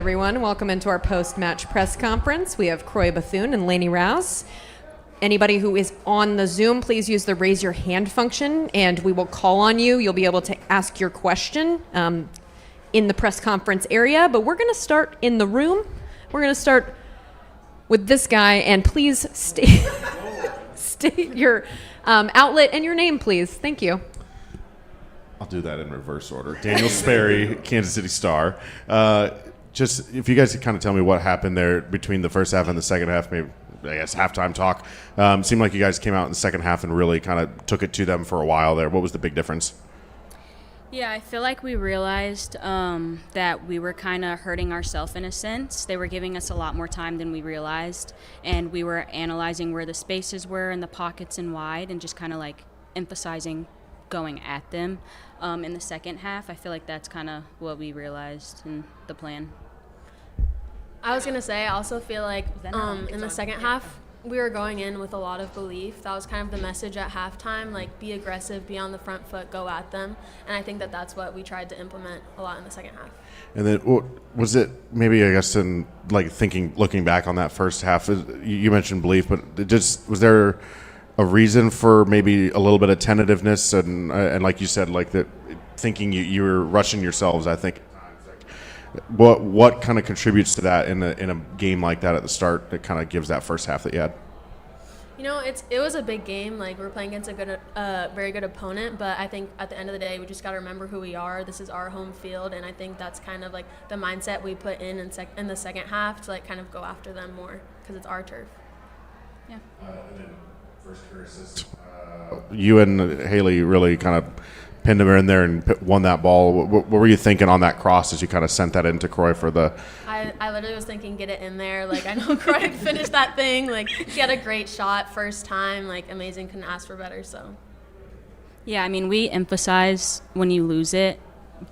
Everyone, welcome into our post-match press conference. We have Croy Bethune and Lainey Rouse. Anybody who is on the Zoom, please use the raise your hand function, and we will call on you. You'll be able to ask your question in the press conference area, but we're going to start in the room. We're going to start with this guy, and please state your outlet and your name, please. Thank you. I'll do that in reverse order. Daniel Sperry, Kansas City Star. Just if you guys could kind of tell me what happened there between the first half and the second half, maybe I guess halftime talk. Seemed like you guys came out in the second half and really kind of took it to them for a while there. What was the big difference? Yeah, I feel like we realized that we were kind of hurting ourselves in a sense. They were giving us a lot more time than we realized, and we were analyzing where the spaces were and the pockets and wide and just kind of like emphasizing going at them in the second half. I feel like that's kind of what we realized in the plan. I was going to say, I also feel like in the second half, we were going in with a lot of belief. That was kind of the message at halftime, like be aggressive, be on the front foot, go at them. And I think that that's what we tried to implement a lot in the second half. And then was it maybe, I guess, in like looking back on that first half, you mentioned belief, but was there a reason for maybe a little bit of tentativeness and like you said, like that thinking you were rushing yourselves, I think. What kind of contributes to that in a game like that at the start that kind of gives that first half that you had? You know, it was a big game. Like, we're playing against a very good opponent, but I think at the end of the day, we just got to remember who we are. This is our home field, and I think that's kind of like the mindset we put in the second half to like kind of go after them more because it's our turf. Yeah. First career assist. You and Haley really kind of pinned him in there and won that ball. What were you thinking on that cross as you kind of sent that into Croy for the? I literally was thinking, get it in there. Like, I know Croy finished that thing. Like, he had a great shot first time. Like, amazing. Couldn't ask for better. So. Yeah, I mean, we emphasize when you lose it,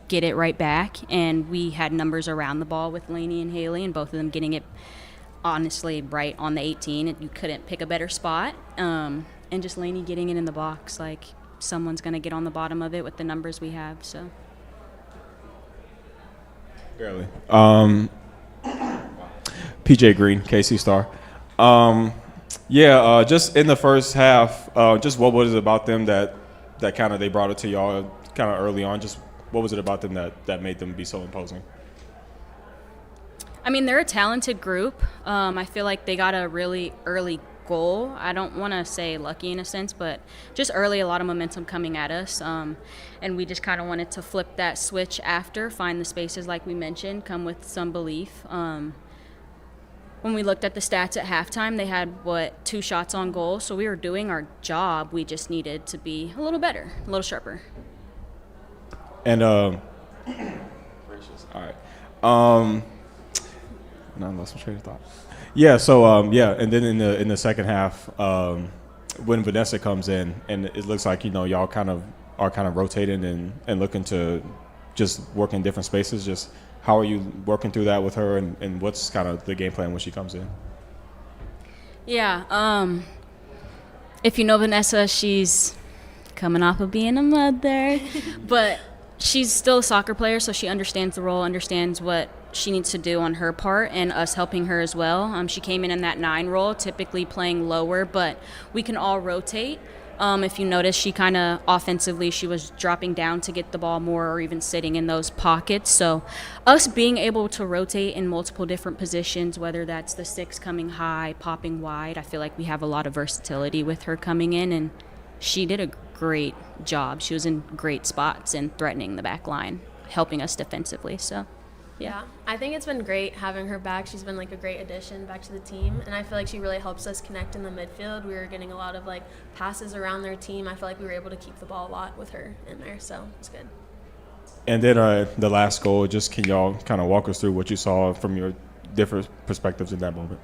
get it right back. And we had numbers around the ball with Lainey and Haley, and both of them getting it honestly right on the 18. You couldn't pick a better spot. And just Lainey getting it in the box, like someone's going to get on the bottom of it with the numbers we have. So. Barely. PJ Green, KC Star. Just in the first half, just what was it about them that kind of they brought it to y'all kind of early on? Just what was it about them that made them be so imposing? I mean, they're a talented group. I feel like they got a really early goal. I don't want to say lucky in a sense, but just early, a lot of momentum coming at us. And we just kind of wanted to flip that switch after, find the spaces like we mentioned, come with some belief. When we looked at the stats at halftime, they had, 2 shots on goal. So we were doing our job. We just needed to be a little better, a little sharper. And, all right. No, I lost my train of thought. Yeah, so, and then in the second half, when Vanessa comes in, and it looks like, y'all kind of rotating and looking to just work in different spaces, just how are you working through that with her, and what's kind of the game plan when she comes in? Yeah, if you know Vanessa, she's coming off of being a mother, but she's still a soccer player, so she understands the role, understands what she needs to do on her part, and us helping her as well. She came in that 9 role, typically playing lower, but we can all rotate. If you notice, she kind of offensively, she was dropping down to get the ball more or even sitting in those pockets. So us being able to rotate in multiple different positions, whether that's the 6 coming high, popping wide, I feel like we have a lot of versatility with her coming in, and she did a great job. She was in great spots and threatening the back line, helping us defensively. So. Yeah, I think it's been great having her back. She's been like a great addition back to the team, and I feel like she really helps us connect in the midfield. We were getting a lot of like passes around their team. I feel like we were able to keep the ball a lot with her in there, so it's good. And then the last goal, just can y'all kind of walk us through what you saw from your different perspectives in that moment?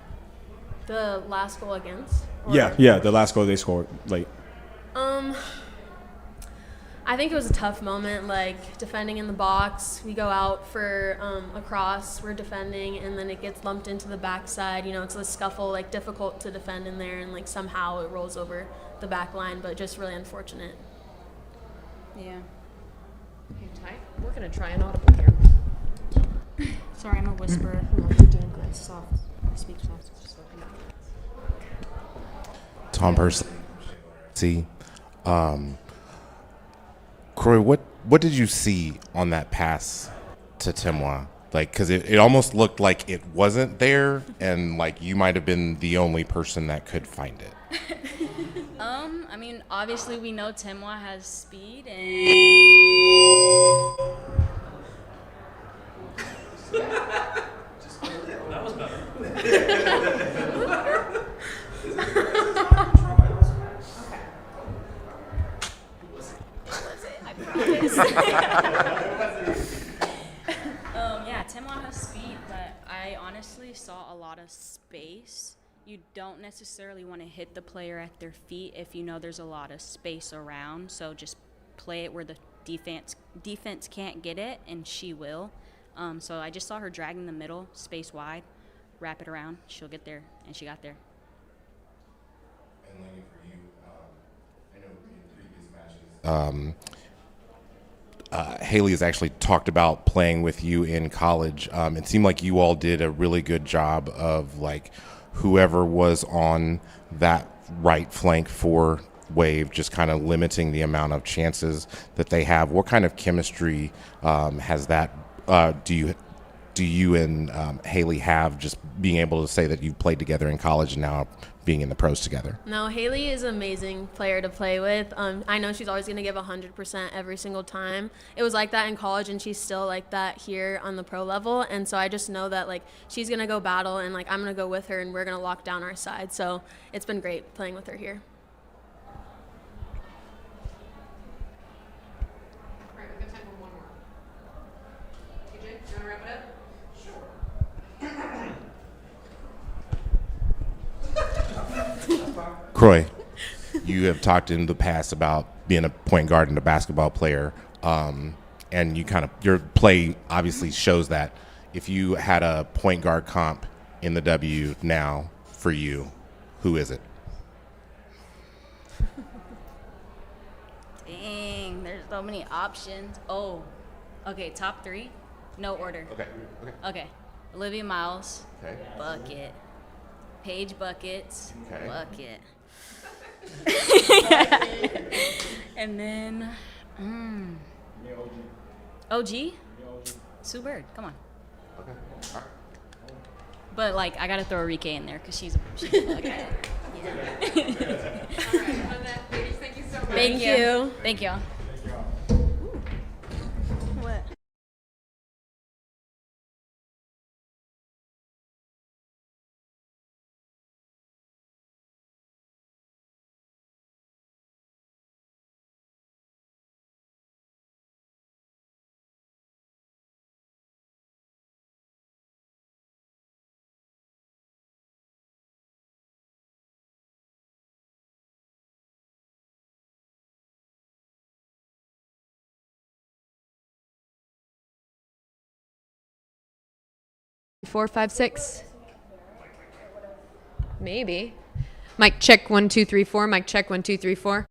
The last goal against? Yeah, the last goal they scored late. I think it was a tough moment, like defending in the box. We go out for a cross, we're defending, and then it gets lumped into the backside. It's a scuffle, like difficult to defend in there, and like somehow it rolls over the back line, but just really unfortunate. Yeah. Hang tight. We're going to try an audible here. Sorry, I'm a whisperer. No, you're doing great. Soft. I speak soft. Tom Pursley. See, Croy, what did you see on that pass to Timoa? Like, because it almost looked like it wasn't there, and like you might have been the only person that could find it. I mean, obviously we know Timoa has speed and yeah, Timoa has speed, but I honestly saw a lot of space. You don't necessarily want to hit the player at their feet if you know there's a lot of space around. So just play it where the defense can't get it, and she will. So I just saw her dragging the middle, space wide, wrap it around. She'll get there, and she got there. And Laney, for you, I know in previous matches, Haley has actually talked about playing with you in college. It seemed like you all did a really good job of like whoever was on that right flank for Wave, just kind of limiting the amount of chances that they have. What kind of chemistry has that? Do you and Haley have, just being able to say that you've played together in college and now being in the pros together? No, Haley is an amazing player to play with. I know she's always going to give 100% every single time. It was like that in college, and she's still like that here on the pro level. And so I just know that like she's going to go battle, and like I'm going to go with her, and we're going to lock down our side. So it's been great playing with her here. All right, we've got time for one more. TJ, do you want to wrap it up? Croy, you have talked in the past about being a point guard and a basketball player, and you kind of your play obviously shows that. If you had a point guard comp in the W now for you, who is it? Dang, there's so many options. Oh, okay, top three, no order. Okay. Olivia Miles, Okay. bucket. Paige buckets, Okay. bucket. And then, OG? Sue Bird, come on. Okay. But like, I gotta throw Rike in there because she's a bucket. All right, on that, ladies, thank you so much. Thank you. Thank y'all. Four, five, six. Maybe. Mic check 1 2 3 4. Mic check 1 2 3 4.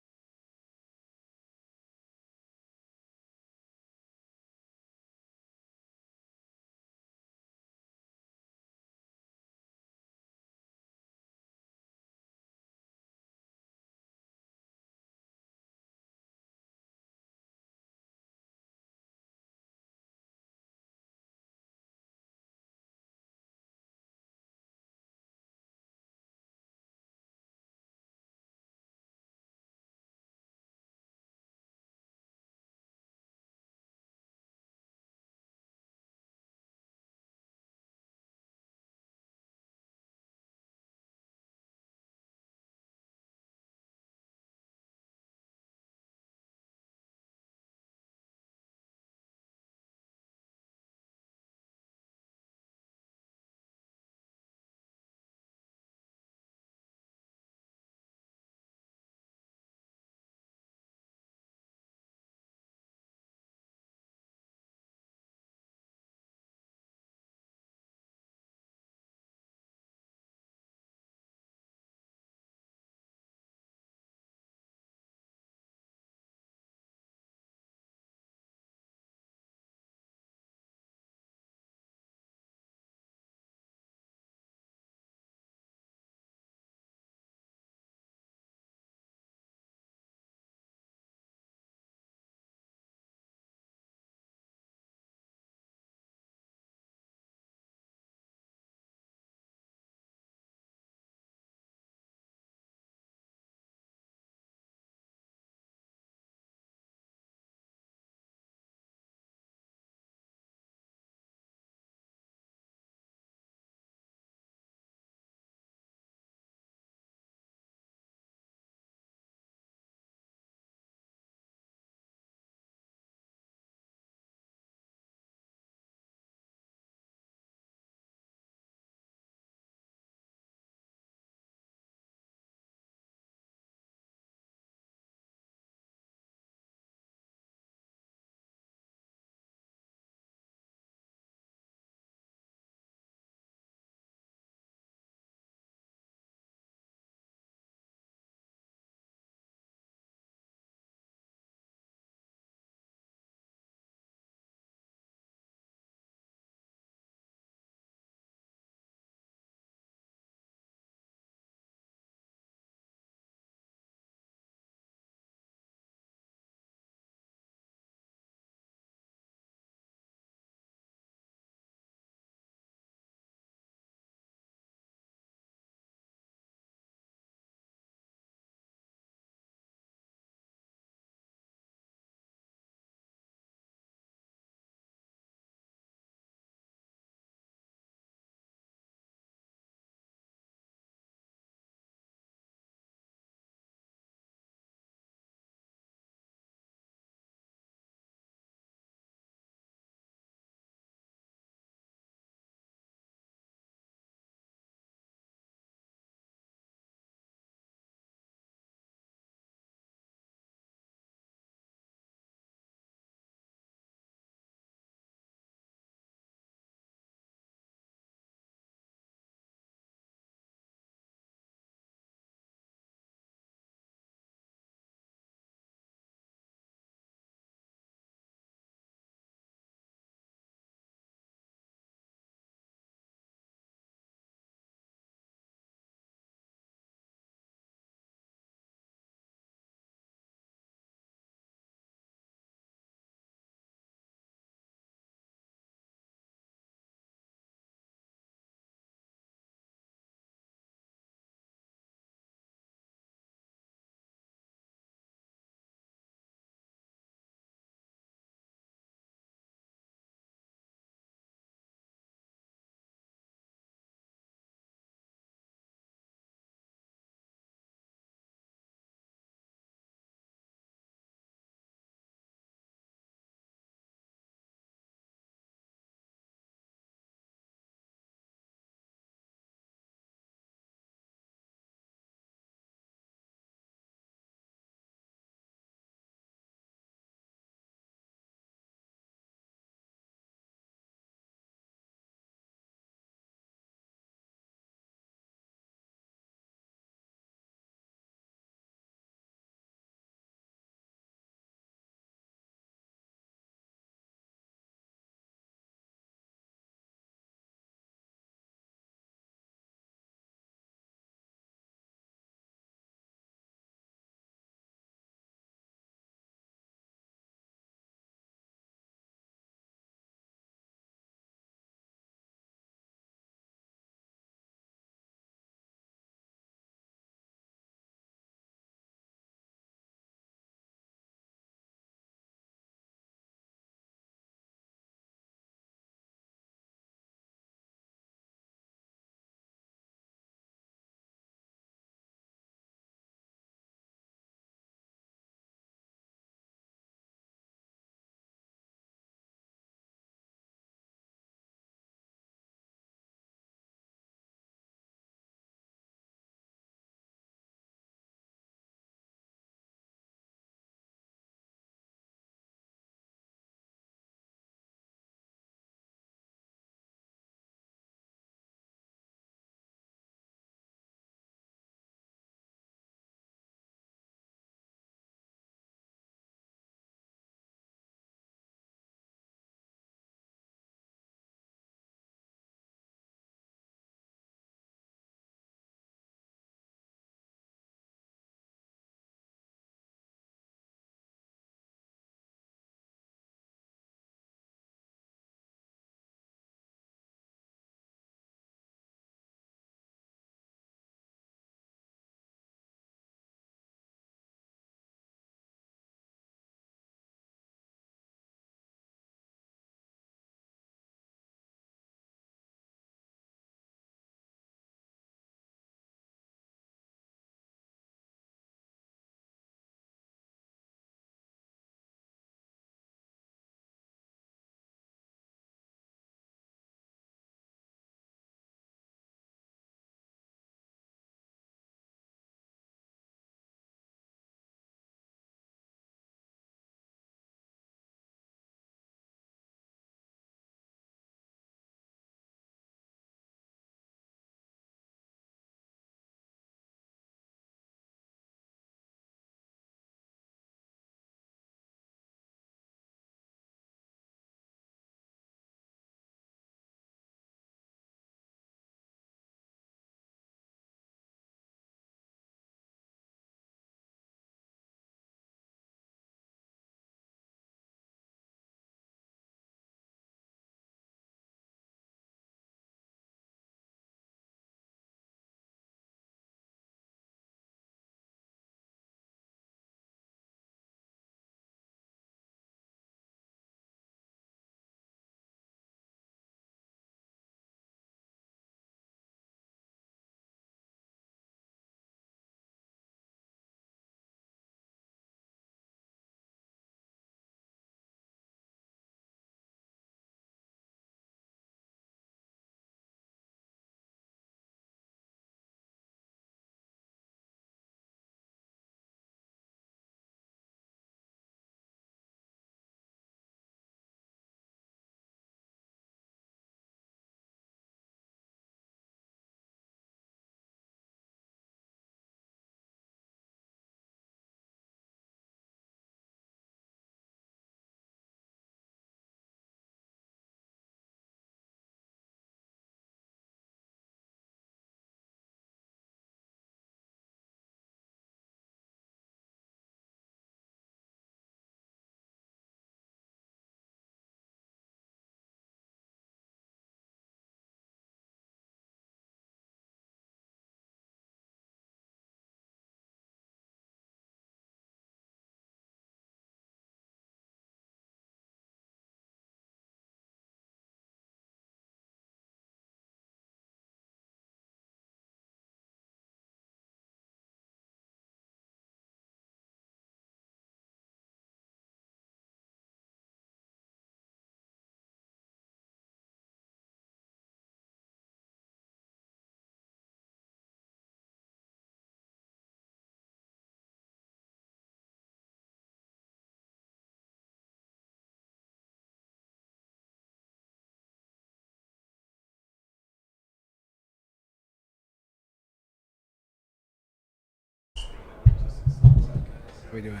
How we doing?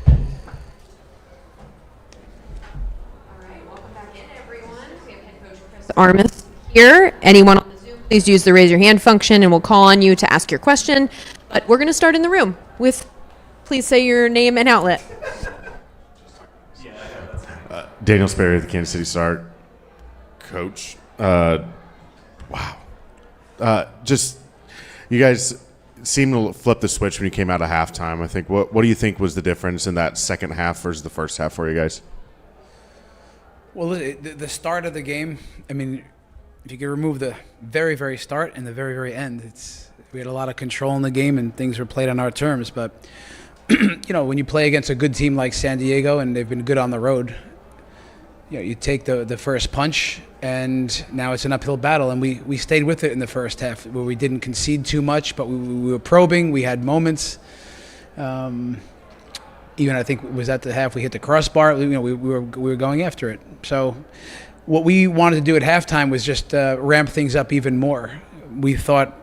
All right, welcome back in, everyone. We have head coach Chris Armas here. Anyone on the Zoom, please use the raise your hand function, and we'll call on you to ask your question. But we're going to start in the room with, please say your name and outlet. Daniel Sperry of the Kansas City Star. Coach, wow. Just, you guys seemed to flip the switch when you came out of halftime. I think, what do you think was the difference in that second half versus the first half for you guys? Well, the start of the game, I mean, if you could remove the very, very start and the very, very end, we had a lot of control in the game and things were played on our terms. But, when you play against a good team like San Diego and they've been good on the road, you take the first punch, and now it's an uphill battle. And we stayed with it in the first half, where we didn't concede too much, but we were probing. We had moments. Even I think it was at the half we hit the crossbar. We were going after it. So what we wanted to do at halftime was just ramp things up even more. We thought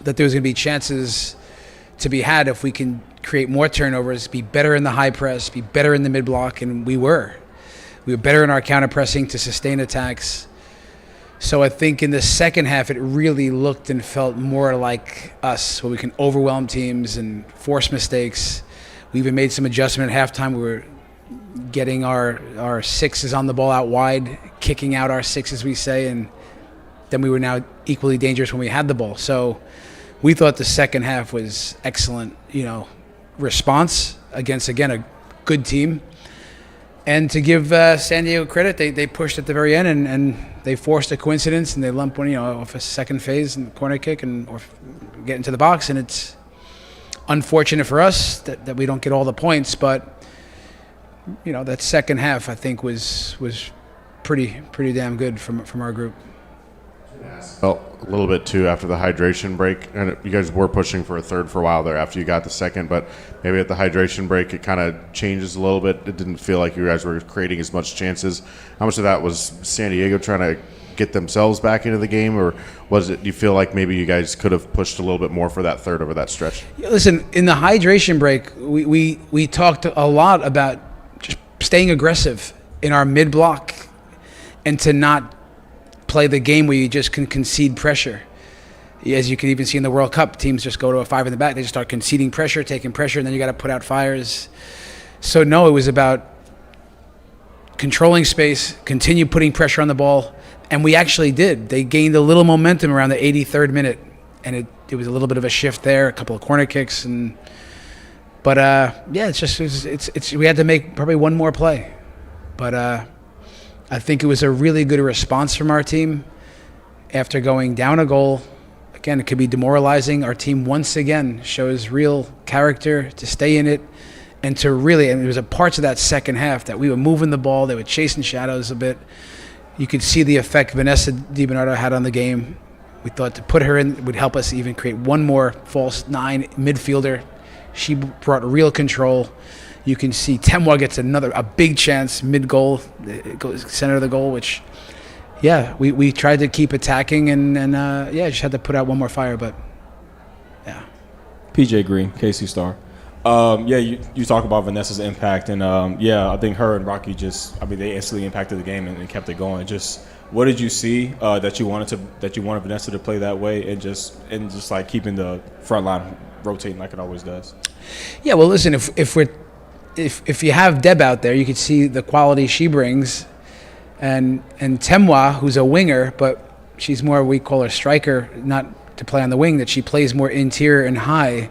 that there was going to be chances to be had if we can create more turnovers, be better in the high press, be better in the mid block, and we were. We were better in our counter pressing to sustain attacks. So I think in the second half, it really looked and felt more like us, where we can overwhelm teams and force mistakes. We even made some adjustment at halftime. We were getting our sixes on the ball out wide, kicking out our sixes, we say, and then we were now equally dangerous when we had the ball. So we thought the second half was excellent, response against, again, a good team. And to give San Diego credit, they pushed at the very end and they forced a coincidence and they lumped one, off a second phase and corner kick or get into the box. And it's unfortunate for us that we don't get all the points, but that second half I think was pretty damn good from our group. Well, a little bit too after the hydration break, and you guys were pushing for a third for a while there after you got the second, but maybe at the hydration break it kind of changes a little bit. It didn't feel like you guys were creating as much chances. How much of that was San Diego trying to get themselves back into the game, or do you feel like maybe you guys could have pushed a little bit more for that third over that stretch? Listen, in the hydration break, we talked a lot about just staying aggressive in our mid block and to not play the game where you just can concede pressure. As you can even see in the World Cup, teams just go to a five in the back. They just start conceding pressure, taking pressure, and then you got to put out fires. So no, it was about controlling space, continue putting pressure on the ball, and we actually did. They gained a little momentum around the 83rd minute, and it was a little bit of a shift there, a couple of corner kicks, but we had to make probably one more play, but I think it was a really good response from our team after going down a goal. Again, it could be demoralizing. Our team once again shows real character to stay in it and to really, and there was a parts of that second half that we were moving the ball, they were chasing shadows a bit. You could see the effect Vanessa DiBernardo had on the game. We thought to put her in would help us even create one more false nine midfielder. She brought real control. You can see Temwa gets a big chance mid-goal, center of the goal, which, we tried to keep attacking and just had to put out one more fire, but, yeah. PJ Green, KC Star. You talk about Vanessa's impact, and, I think her and Rocky they instantly impacted the game and kept it going. Just what did you see that you wanted Vanessa to play that way, and just like keeping the front line rotating like it always does? Yeah, well, listen, if you have Deb out there, you can see the quality she brings, and Temwa, who's a winger, but she's more, we call her striker, not to play on the wing, that she plays more interior and high,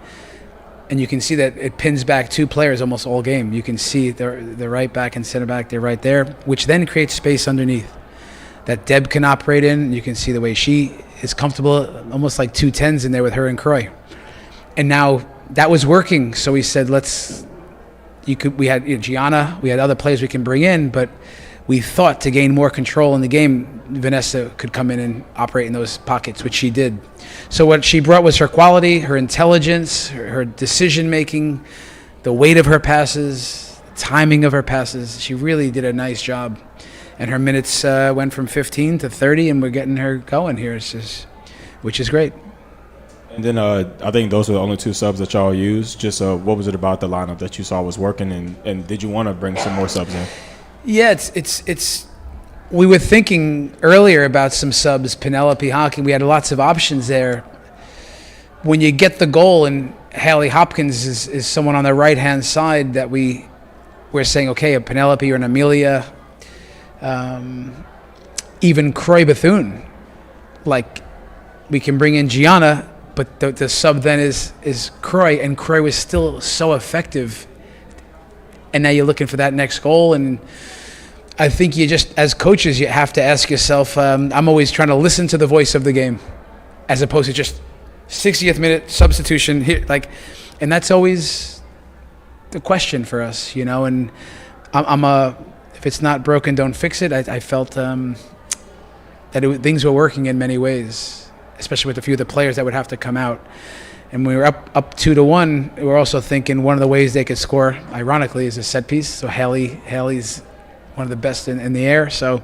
and you can see that it pins back two players almost all game. You can see the right back and center back, they're right there, which then creates space underneath that Deb can operate in. You can see the way she is comfortable, almost like 2 10s in there with her and Croy. And now that was working, so we said, we had Gianna, we had other players we can bring in, but we thought to gain more control in the game, Vanessa could come in and operate in those pockets, which she did. So what she brought was her quality, her intelligence, her decision-making, the weight of her passes, the timing of her passes. She really did a nice job. And her minutes went from 15 to 30, and we're getting her going here, which is great. And then I think those were the only 2 subs that y'all used. Just what was it about the lineup that you saw was working, and did you want to bring some more subs in? Yeah, it's. We were thinking earlier about some subs, Penelope Hawkins. We had lots of options there. When you get the goal, and Haley Hopkins is someone on the right-hand side that we're saying, okay, a Penelope or an Amelia, even Croy Bethune. Like, we can bring in Gianna, but the sub then is Croy, and Croy was still so effective. And now you're looking for that next goal, and I think you just, as coaches, you have to ask yourself, I'm always trying to listen to the voice of the game as opposed to just 60th minute substitution here, and that's always the question for us, and if it's not broken, don't fix it. I felt that things were working in many ways, especially with a few of the players that would have to come out. And when we were up 2-1, we were also thinking one of the ways they could score, ironically, is a set piece. So Haley's one of the best in the air. So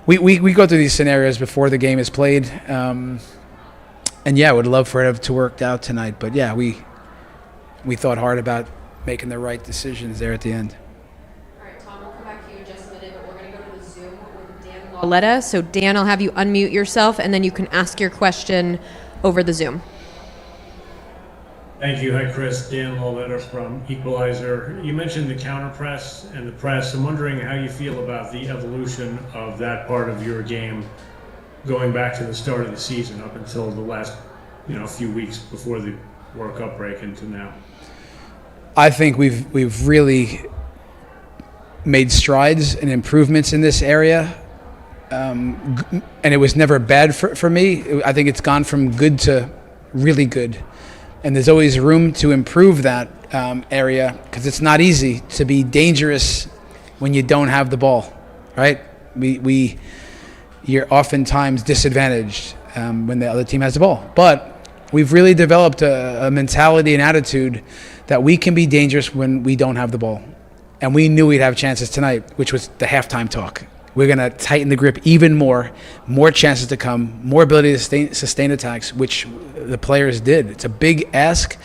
we go through these scenarios before the game is played. And yeah, I would love for it to work out tonight. But yeah, we thought hard about making the right decisions there at the end. All right, Tom, we'll come back to you in just a minute, but we're going to go to the Zoom with Dan Lauletta. So Dan, I'll have you unmute yourself, and then you can ask your question over the Zoom. Thank you. Hi, Chris. Dan Lauletta from Equalizer. You mentioned the counter press and the press. I'm wondering how you feel about the evolution of that part of your game going back to the start of the season up until the last, few weeks before the World Cup break into now. I think we've really made strides and improvements in this area, and it was never bad for me. I think it's gone from good to really good. And there's always room to improve that area because it's not easy to be dangerous when you don't have the ball, right? You're oftentimes disadvantaged when the other team has the ball. But we've really developed a mentality and attitude that we can be dangerous when we don't have the ball. And we knew we'd have chances tonight, which was the halftime talk. We're going to tighten the grip even more chances to come, more ability to sustain attacks, which the players did. It's a big ask,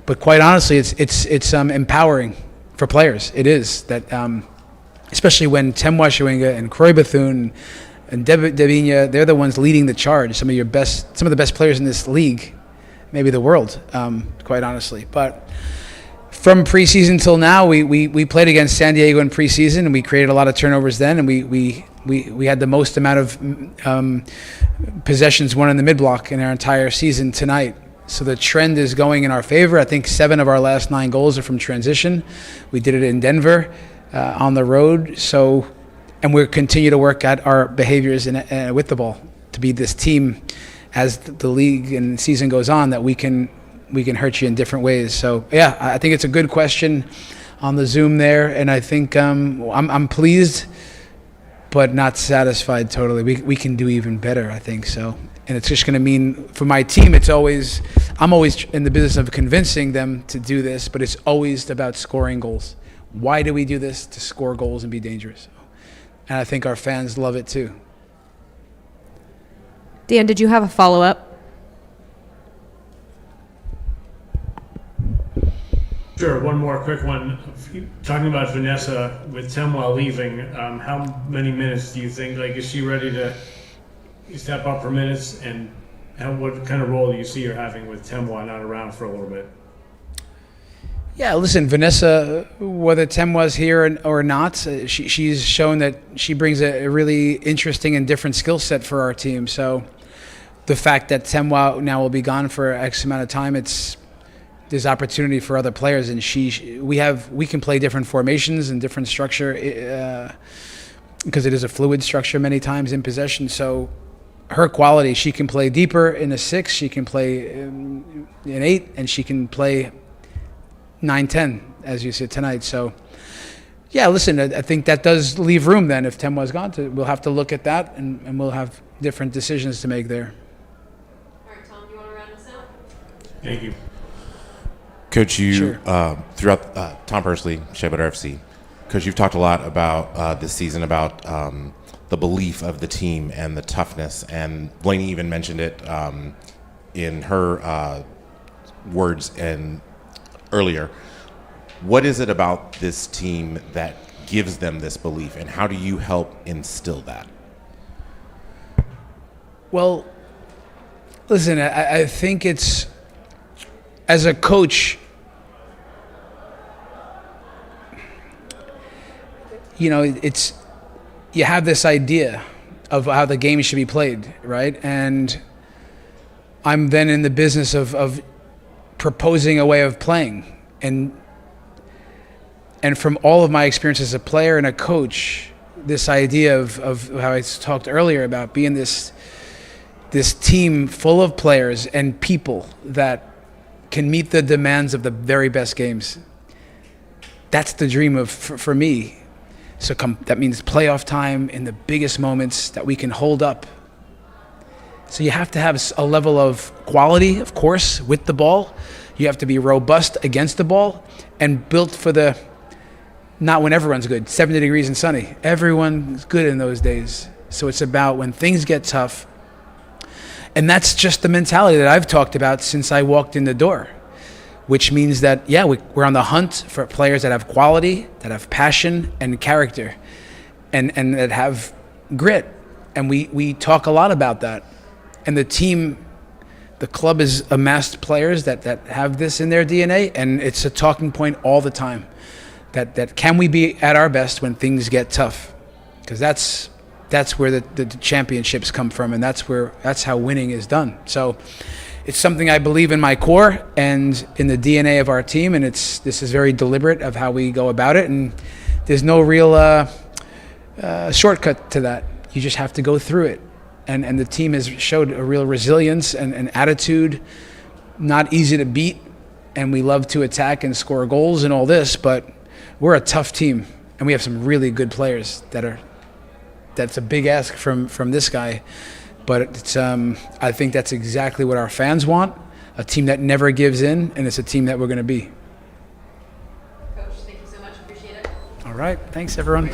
but quite honestly, it's empowering for players. It is that, especially when Temwa Shawinga and Croy Bethune and Devinia, they're the ones leading the charge. Some of the best players in this league, maybe the world, quite honestly. But from preseason till now, we played against San Diego in preseason, and we created a lot of turnovers then, and we had the most amount of possessions won in the mid-block in our entire season tonight. So the trend is going in our favor. I think 7 of our last 9 goals are from transition. We did it in Denver on the road. So, and we'll continue to work at our behaviors with the ball to be this team as the league and season goes on that we can hurt you in different ways. So yeah, I think it's a good question on the Zoom there, and I think I'm pleased, but not satisfied totally. We can do even better, I think so. And it's just going to mean for my team, I'm always in the business of convincing them to do this, but it's always about scoring goals. Why do we do this? To score goals and be dangerous. And I think our fans love it too. Dan, did you have a follow-up? Sure. One more quick one. Talking about Vanessa with Temwa leaving, how many minutes do you think? Is she ready to step up her minutes? And what kind of role do you see her having with Temwa not around for a little bit? Yeah, listen, Vanessa, whether Temwa's here or not, she's shown that she brings a really interesting and different skill set for our team. So the fact that Temwa now will be gone for X amount of time, there's opportunity for other players, and we can play different formations and different structure because it is a fluid structure many times in possession. So her quality, she can play deeper in a 6, she can play in 8, and she can play 9-10 as you said tonight. So yeah, listen, I think that does leave room then if Temwa's gone. We'll have to look at that, and we'll have different decisions to make there. All right, Tom, do you want to round us out? Thank you. Coach, you Sure. throughout Tom Persley, Shea Butter FC. Coach, you've talked a lot about this season about the belief of the team and the toughness, and Blaney even mentioned it in her words and earlier. What is it about this team that gives them this belief, and how do you help instill that? Well, listen, I think it's, as a coach, you know, it's, you have this idea of how the game should be played, right? And I'm then in the business of proposing a way of playing. And from all of my experience as a player and a coach, this idea of how I talked earlier about being this team full of players and people that can meet the demands of the very best games. That's the dream for me. So that means playoff time in the biggest moments that we can hold up. So you have to have a level of quality, of course, with the ball. You have to be robust against the ball and built for not when everyone's good, 70 degrees and sunny. Everyone's good in those days. So it's about when things get tough. And that's just the mentality that I've talked about since I walked in the door, which means that, yeah, we're on the hunt for players that have quality, that have passion and character, and that have grit. And we talk a lot about that. And the club has amassed players that have this in their DNA, and it's a talking point all the time. That can we be at our best when things get tough? Because that's where the championships come from, and that's how winning is done. So it's something I believe in my core and in the DNA of our team, and this is very deliberate of how we go about it, and there's no real shortcut to that. You just have to go through it, and the team has showed a real resilience and attitude, not easy to beat, and we love to attack and score goals and all this, but we're a tough team, and we have some really good players that's a big ask from this guy. But it's, I think that's exactly what our fans want, a team that never gives in, and it's a team that we're going to be. Coach, thank you so much. Appreciate it. All right. Thanks, everyone.